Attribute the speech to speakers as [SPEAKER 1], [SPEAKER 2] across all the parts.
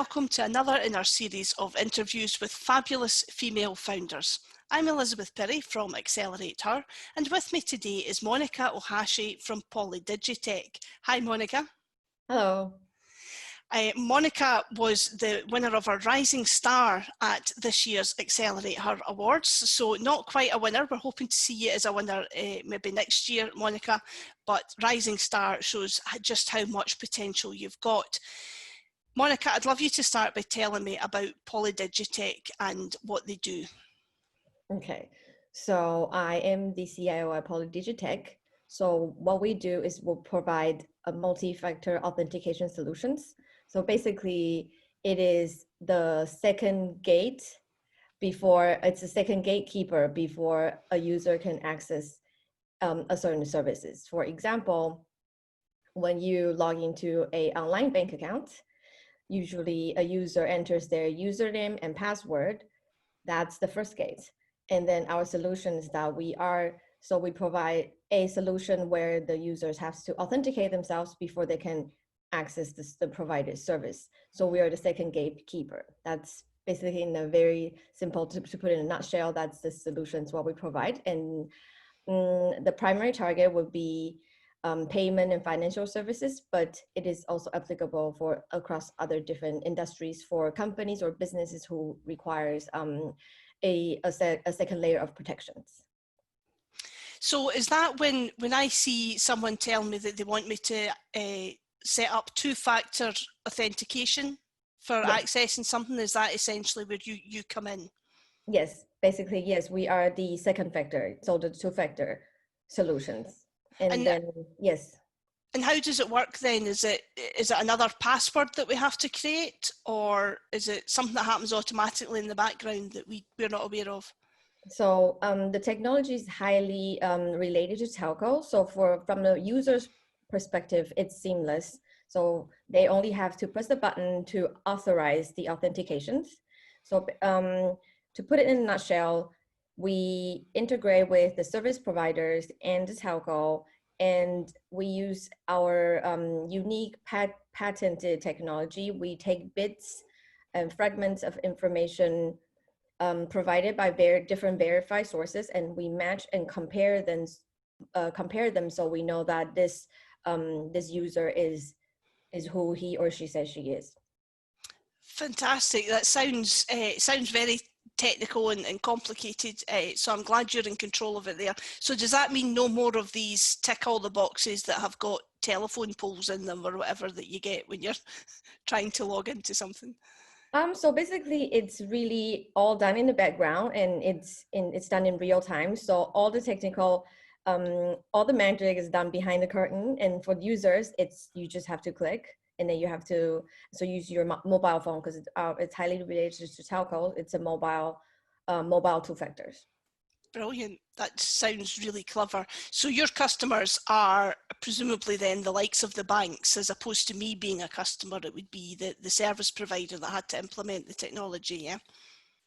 [SPEAKER 1] welcome to another in our series of interviews with fabulous female founders. I'm Elizabeth Perry from AccelerateHER, and with me today is Monika Ohashi from PolyDigi Tech. Hi Monika.
[SPEAKER 2] Hello.
[SPEAKER 1] Monika was the winner of a Rising Star at this year's AccelerateHER Awards, so not quite a winner. We're hoping to see you as a winner maybe next year, Monika, but Rising Star shows just how much potential you've got. Monika, I'd love you to start by telling me about PolyDigi Tech and what they do.
[SPEAKER 2] Okay, so I am the CIO at PolyDigi Tech. So what we do is we'll provide a multi-factor authentication solutions. So basically, it is the second gate before, it's a second gatekeeper before a user can access a certain services. For example, when you log into an online bank account, usually a user enters their username and password. That's the first gate. And then our solution is that we provide a solution where the users have to authenticate themselves before they can access the provider's service. So we are the second gatekeeper. That's basically, in a very simple, to put it in a nutshell, that's the solutions what we provide. And the primary target would be payment and financial services, but it is also applicable for across other different industries for companies or businesses who requires a second layer of protections.
[SPEAKER 1] So is that when I see someone tell me that they want me to set up two-factor authentication for accessing something, is that essentially where you come in? Yes,
[SPEAKER 2] basically, yes, we are the second factor, so the two-factor solutions. And then, yes.
[SPEAKER 1] And how does it work then? Is it another password that we have to create, or is it something that happens automatically in the background that we're not aware of?
[SPEAKER 2] So the technology is highly related to telco. So from the user's perspective, it's seamless. So they only have to press the button to authorize the authentications. So to put it in a nutshell, we integrate with the service providers and the telco, and we use our unique patented technology. We take bits and fragments of information provided by different verified sources, and we match and compare them so we know that this user is who he or she says she is.
[SPEAKER 1] Fantastic. That sounds very technical and complicated, so I'm glad you're in control of it there. So does that mean no more of these tick all the boxes that have got telephone poles in them or whatever that you get when you're trying to log into something?
[SPEAKER 2] So basically, it's really all done in the background, and it's done in real time. So all the technical, all the magic is done behind the curtain, and for users, you just have to click. And then you have to use your mobile phone, because it's highly related to telco. It's a mobile two factors.
[SPEAKER 1] Brilliant. That sounds really clever. So your customers are presumably then the likes of the banks, as opposed to me being a customer. It would be the service provider that had to implement the technology. Yeah.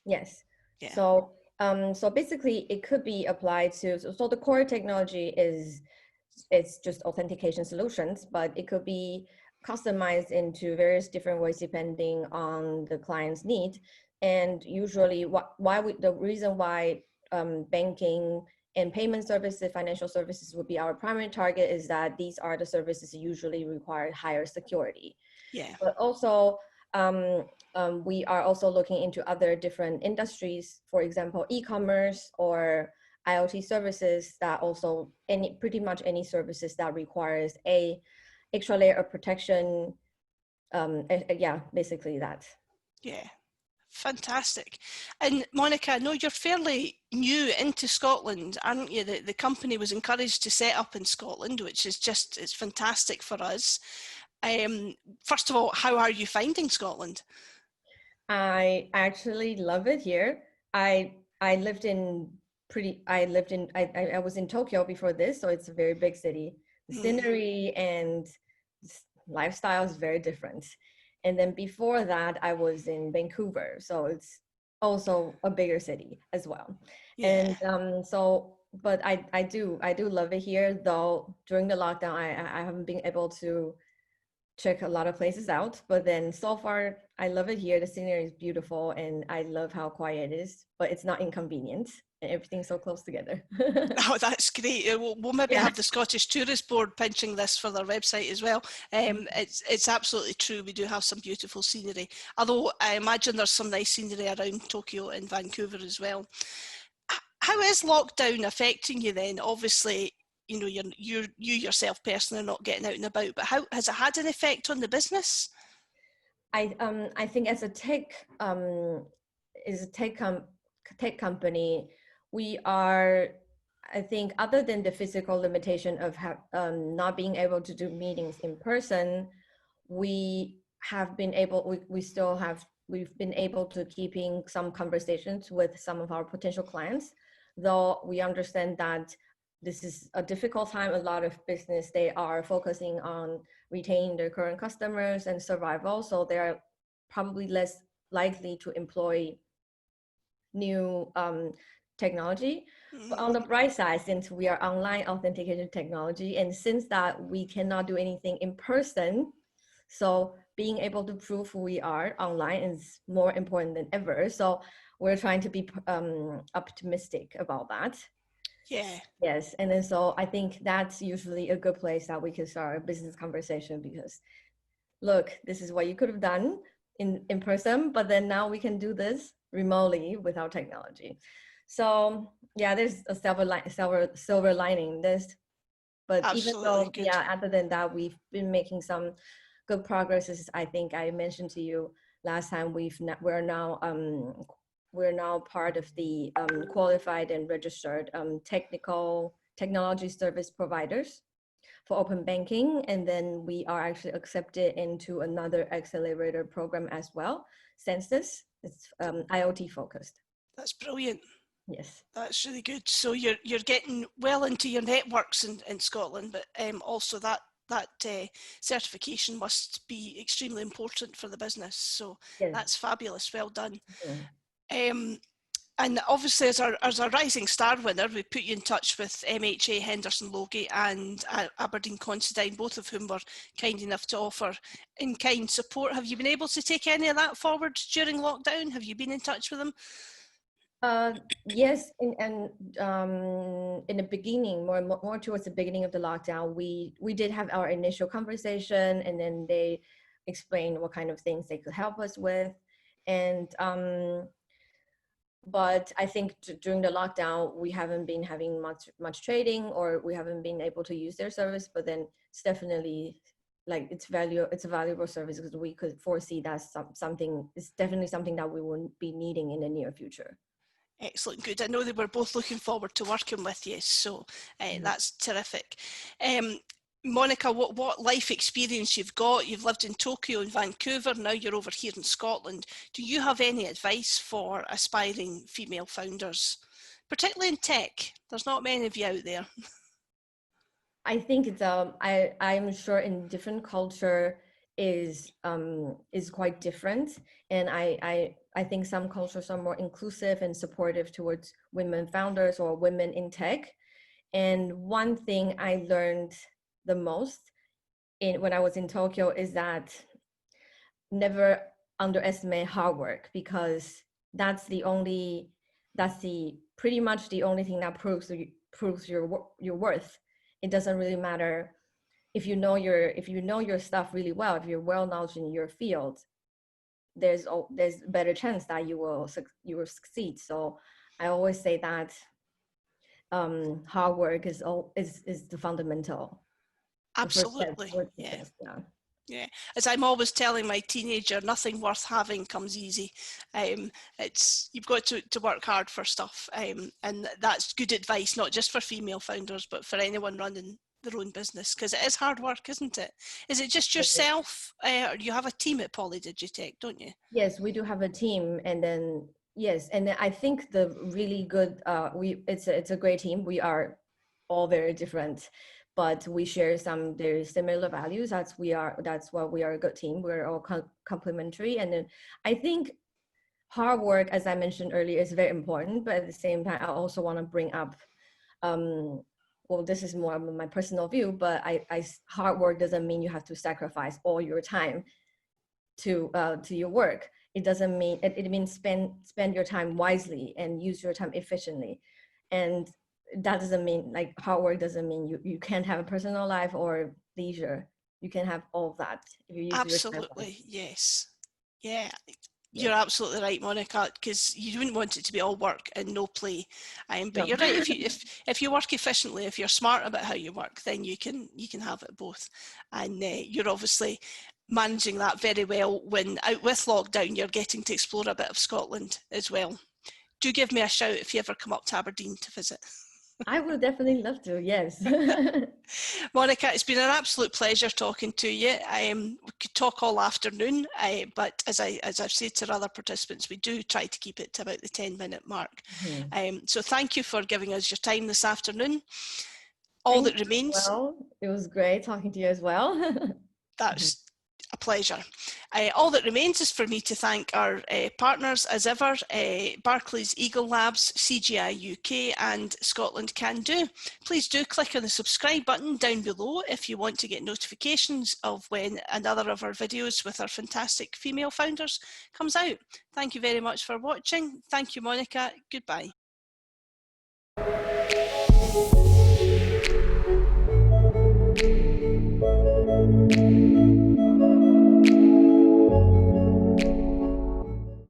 [SPEAKER 2] Yes.
[SPEAKER 1] Yeah.
[SPEAKER 2] So so basically, it could be applied to. So the core technology it's just authentication solutions, but it could be customized into various different ways depending on the client's need. And usually the reason why banking and payment services, financial services would be our primary target is that these are the services that usually require higher security.
[SPEAKER 1] Yeah.
[SPEAKER 2] But also we are also looking into other different industries, for example, e-commerce or IoT services, that also pretty much any services that requires a extra layer of protection. Yeah, basically that.
[SPEAKER 1] Yeah, fantastic. And Monika, I know you're fairly new into Scotland, aren't you? The company was encouraged to set up in Scotland, which is it's fantastic for us. First of all, how are you finding Scotland?
[SPEAKER 2] I actually love it here. I was in Tokyo before this, so it's a very big city. The scenery and lifestyle is very different. And then before that, I was in Vancouver, so it's also a bigger city as well. Yeah. And but I do love it here, though during the lockdown, I haven't been able to check a lot of places out, but then so far I love it here. The scenery is beautiful and I love how quiet it is, but it's not inconvenient and everything's so close together.
[SPEAKER 1] Oh, that's great. We'll maybe
[SPEAKER 2] Yeah.
[SPEAKER 1] have the Scottish Tourist Board pinching this for their website as well. It's absolutely true. We do have some beautiful scenery, although I imagine there's some nice scenery around Tokyo and Vancouver as well. How is lockdown affecting you then? Obviously, you know, you yourself personally are not getting out and about, but how has it had an effect on the business?
[SPEAKER 2] I think as a tech company, we are, I think, other than the physical limitation of not being able to do meetings in person, we have been able, we've been able to keeping some conversations with some of our potential clients, though we understand that this is a difficult time. A lot of business, they are focusing on retaining their current customers and survival. So they're probably less likely to employ new technology. But on the bright side, since we are online authentication technology, and since that we cannot do anything in person, so being able to prove who we are online is more important than ever. So we're trying to be optimistic about that.
[SPEAKER 1] Yeah.
[SPEAKER 2] Yes, and then so I think that's usually a good place that we can start a business conversation, because look, this is what you could have done in person, but then now we can do this remotely with our technology. So yeah, there's a silver lining in this. But
[SPEAKER 1] Absolutely
[SPEAKER 2] even though,
[SPEAKER 1] good.
[SPEAKER 2] yeah, other than that, we've been making some good progresses. I think I mentioned to you last time, we're now part of the qualified and registered technology service providers for open banking. And then we are actually accepted into another accelerator program as well, Census. It's IoT focused.
[SPEAKER 1] That's brilliant.
[SPEAKER 2] Yes.
[SPEAKER 1] That's really good. So you're getting well into your networks in Scotland, but also that certification must be extremely important for the business. So
[SPEAKER 2] Yes.
[SPEAKER 1] that's fabulous. Well done.
[SPEAKER 2] Mm-hmm.
[SPEAKER 1] And obviously, as a Rising Star winner, we put you in touch with MHA, Henderson, Loggie and Aberdein Considine, both of whom were kind enough to offer in-kind support. Have you been able to take any of that forward during lockdown? Have you been in touch with them?
[SPEAKER 2] Yes, in the beginning, more towards the beginning of the lockdown, we did have our initial conversation, and then they explained what kind of things they could help us with, and but I think during the lockdown we haven't been having much trading, or we haven't been able to use their service. But then it's definitely like it's a valuable service, because we could foresee that it's definitely something that we will be needing in the near future.
[SPEAKER 1] Excellent, good. I know they were both looking forward to working with you, so that's terrific. Monica, what life experience you've got? You've lived in Tokyo and Vancouver, now you're over here in Scotland. Do you have any advice for aspiring female founders, particularly in tech? There's not many of you out there.
[SPEAKER 2] I think it's I'm sure in different culture is quite different, and I think some cultures are more inclusive and supportive towards women founders or women in tech. And one thing I learned the most when I was in Tokyo is that never underestimate hard work, because that's pretty much the only thing that proves your worth. It doesn't really matter if you know your stuff really well, if you're well knowledge in your field, there's a better chance that you will succeed. So I always say that hard work is the fundamental.
[SPEAKER 1] Absolutely,
[SPEAKER 2] The
[SPEAKER 1] yeah.
[SPEAKER 2] first step, yeah.
[SPEAKER 1] Yeah, as I'm always telling my teenager, nothing worth having comes easy. You've got to work hard for stuff, and that's good advice, not just for female founders, but for anyone running their own business, because it is hard work, isn't it? Is it just yourself, or you have a team at PolyDigi Tech, don't you?
[SPEAKER 2] Yes, we do have a team, and then yes, and then I think the really good it's a great team. We are all very different, but we share some very similar values. That's why we are a good team. We're all complementary, and then I think hard work, as I mentioned earlier, is very important. But at the same time, I also want to bring up well, this is more of my personal view, but hard work doesn't mean you have to sacrifice all your time to your work. It doesn't mean, it means spend your time wisely and use your time efficiently. And that doesn't mean, like, hard work doesn't mean you can't have a personal life or leisure. You can have all of that if you use
[SPEAKER 1] Absolutely,
[SPEAKER 2] your time.
[SPEAKER 1] yes. Yeah,
[SPEAKER 2] Yes.
[SPEAKER 1] you're absolutely right, Monica, because you wouldn't want it to be all work and no play. But
[SPEAKER 2] No.
[SPEAKER 1] you're right. If you work efficiently, if you're smart about how you work, then you can have it both. And you're obviously managing that very well. When out with lockdown, you're getting to explore a bit of Scotland as well. Do give me a shout if you ever come up to Aberdeen to visit.
[SPEAKER 2] I would definitely love to, yes.
[SPEAKER 1] Monica, it's been an absolute pleasure talking to you. We could talk all afternoon, but as I've said to other participants, we do try to keep it to about the 10-minute mark. So thank you for giving us your time this afternoon. All that remains...
[SPEAKER 2] Well, it was great talking to you as well.
[SPEAKER 1] That's a pleasure. All that remains is for me to thank our partners as ever, Barclays Eagle Labs, CGI UK and Scotland Can Do. Please do click on the subscribe button down below if you want to get notifications of when another of our videos with our fantastic female founders comes out. Thank you very much for watching. Thank you, Monica. Goodbye.